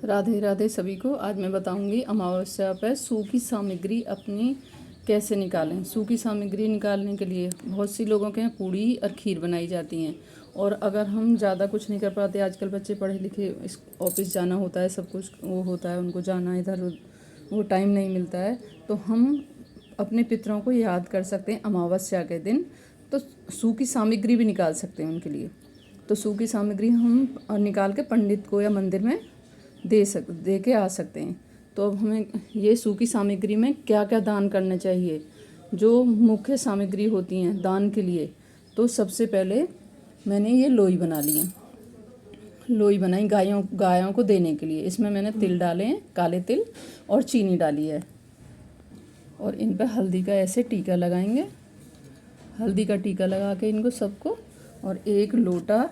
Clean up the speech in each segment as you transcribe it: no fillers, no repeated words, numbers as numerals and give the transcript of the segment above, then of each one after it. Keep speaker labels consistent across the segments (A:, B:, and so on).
A: राधे राधे सभी को। आज मैं बताऊंगी अमावस्या पर सूखी सामग्री अपनी कैसे निकालें। सूखी सामग्री निकालने के लिए बहुत सी लोगों के यहाँ पूड़ी और खीर बनाई जाती हैं। और अगर हम ज़्यादा कुछ नहीं कर पाते, आजकल बच्चे पढ़े लिखे ऑफिस जाना होता है, सब कुछ वो होता है, उनको जाना इधर वो टाइम नहीं मिलता है, तो हम अपने पितरों को याद कर सकते हैं अमावस्या के दिन। तो सूखी सामग्री भी निकाल सकते हैं उनके लिए। तो सूखी सामग्री हम निकाल के पंडित को या मंदिर में दे के आ सकते हैं। तो अब हमें ये सूखी सामग्री में क्या क्या दान करना चाहिए, जो मुख्य सामग्री होती हैं दान के लिए। तो सबसे पहले मैंने ये लोई बना ली है, लोई बनाई गायों को देने के लिए। इसमें मैंने तिल डाले हैं, काले तिल, और चीनी डाली है। और इन पर हल्दी का ऐसे टीका लगाएंगे, हल्दी का टीका लगा के इनको सबको। और एक लोटा,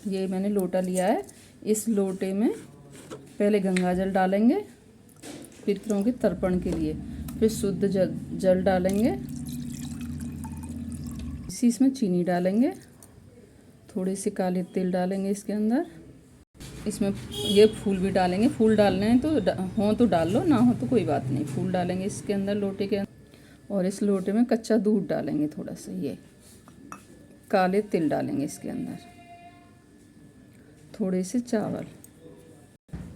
A: ये मैंने लोटा लिया है, इस लोटे में पहले गंगा जल डालेंगे पितरों के तर्पण के लिए, फिर शुद्ध जल डालेंगे, इसमें चीनी डालेंगे, थोड़े से काले तिल डालेंगे इसके अंदर। इसमें ये फूल भी डालेंगे, फूल डालने हैं तो हो तो डाल लो, ना हो तो कोई बात नहीं। फूल डालेंगे इसके अंदर लोटे के अंदर। और इस लोटे में कच्चा दूध डालेंगे थोड़ा सा, ये काले तिल डालेंगे इसके अंदर, थोड़े से चावल।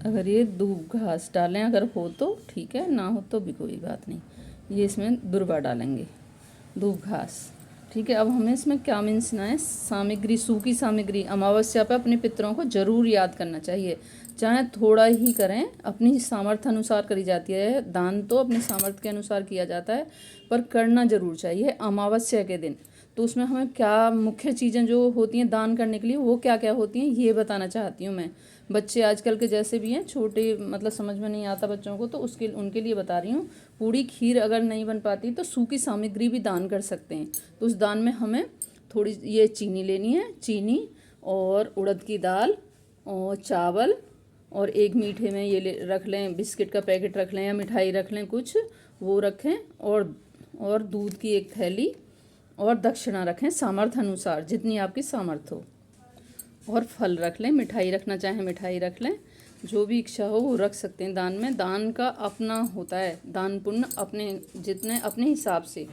A: अगर ये दूब घास डालें अगर हो तो ठीक है, ना हो तो भी कोई बात नहीं। ये इसमें दुर्वा डालेंगे, दूब घास, ठीक है। अब हमें इसमें क्या मिलाना है, सामग्री, सूखी सामग्री। अमावस्या पर अपने पितरों को जरूर याद करना चाहिए, चाहे थोड़ा ही करें, अपनी सामर्थ्य अनुसार करी जाती है। दान तो अपने सामर्थ्य के अनुसार किया जाता है, पर करना जरूर चाहिए अमावस्या के दिन। तो उसमें हमें क्या मुख्य चीज़ें जो होती हैं दान करने के लिए, वो क्या क्या होती हैं ये बताना चाहती हूँ मैं। बच्चे आजकल के जैसे भी हैं छोटे, मतलब समझ में नहीं आता बच्चों को, तो उनके लिए बता रही हूँ। पूड़ी खीर अगर नहीं बन पाती तो सूखी सामग्री भी दान कर सकते हैं। तो उस दान में हमें थोड़ी ये चीनी लेनी है, चीनी और उड़द की दाल और चावल, और एक मीठे में ये रख लें, बिस्किट का पैकेट रख लें या मिठाई रख लें कुछ, वो रखें। और दूध की एक थैली, और दक्षिणा रखें सामर्थ्य अनुसार, जितनी आपकी सामर्थ्य हो। और फल रख लें, मिठाई रखना चाहें मिठाई रख लें, जो भी इच्छा हो वो रख सकते हैं दान में। दान का अपना होता है, दान पुण्य अपने हिसाब से,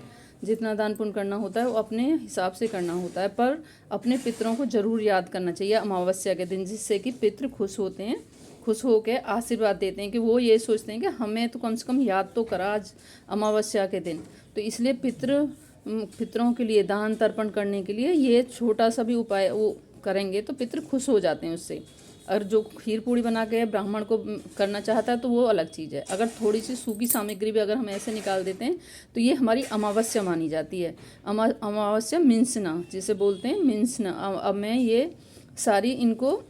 A: जितना दान पुण्य करना होता है वो अपने हिसाब से करना होता है। पर अपने पितरों को ज़रूर याद करना चाहिए अमावस्या के दिन, जिससे कि पितृ खुश होते हैं, खुश होकर आशीर्वाद देते हैं, कि वो ये सोचते हैं कि हमें तो कम से कम याद तो करा आज अमावस्या के दिन। तो इसलिए पितरों के लिए दान तर्पण करने के लिए ये छोटा सा भी उपाय वो करेंगे तो पितृ खुश हो जाते हैं उससे। और जो खीर पूड़ी बना के ब्राह्मण को करना चाहता है तो वो अलग चीज़ है। अगर थोड़ी सी सूखी सामग्री भी अगर हम ऐसे निकाल देते हैं तो ये हमारी अमावस्या मानी जाती है। अमावस्या मिंसना जिसे बोलते हैं, मिंसना। अब मैं ये सारी इनको,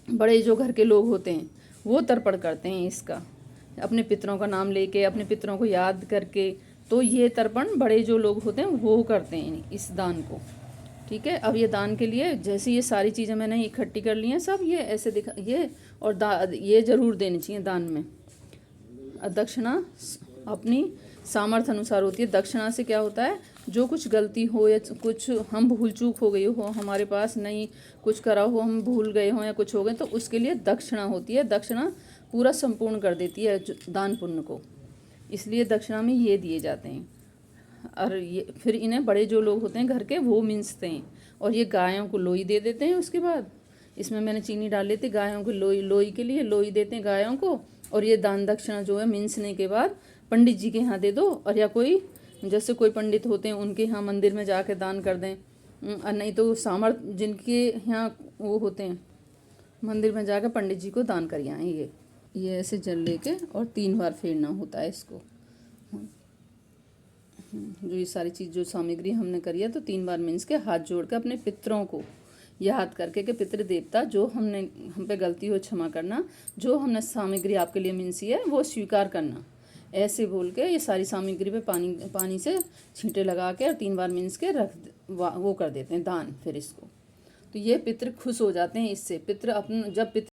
A: बड़े जो घर के लोग होते हैं वो तर्पण करते हैं इसका, अपने पितरों का नाम लेके, अपने पितरों को याद करके। तो ये तर्पण बड़े जो लोग होते हैं वो करते हैं इस दान को, ठीक है। अब ये दान के लिए जैसे ये सारी चीज़ें मैंने इकट्ठी कर ली हैं सब, ये ऐसे दिखा ये, और ये ज़रूर देनी चाहिए दान में। दक्षिणा अपनी सामर्थ्य अनुसार होती है। दक्षिणा से क्या होता है, जो कुछ गलती हो या कुछ हम भूल चूक हो गई हो, हमारे पास नहीं कुछ करा हो, हम भूल गए हों या कुछ हो गए, तो उसके लिए दक्षिणा होती है। दक्षिणा पूरा संपूर्ण कर देती है दान पुण्य को, इसलिए दक्षिणा में ये दिए जाते हैं। और ये फिर इन्हें बड़े जो लोग होते हैं घर के वो मिंसते हैं, और ये गायों को लोई दे देते हैं। उसके बाद इसमें मैंने चीनी डाल लेती, गायों को लोई के लिए लोई देते हैं गायों को। और ये दान दक्षिणा जो है मिंसने के बाद पंडित जी के यहाँ दे दो, और या कोई जैसे कोई पंडित होते हैं उनके यहाँ मंदिर में जाके दान कर दें, और नहीं तो सामर्थ्य जिनके यहाँ वो होते हैं मंदिर में जाकर पंडित जी को दान कर आएँ। ये ऐसे जल लेके और 3 बार फेरना होता है इसको। जो ये सारी चीज़ जो सामग्री हमने करी है तो 3 बार मीन्स के हाथ जोड़ के अपने पितरों को याद करके कि पितृ देवता जो हम पे गलती हो क्षमा करना, जो हमने सामग्री आपके लिए मिनसी है वो स्वीकार करना, ऐसे बोल के ये सारी सामग्री पे पानी से छींटे लगा के और 3 बार मिन्स के वो कर देते हैं दान फिर इसको। तो ये पितृ खुश हो जाते हैं इससे। पितृ जब पितृ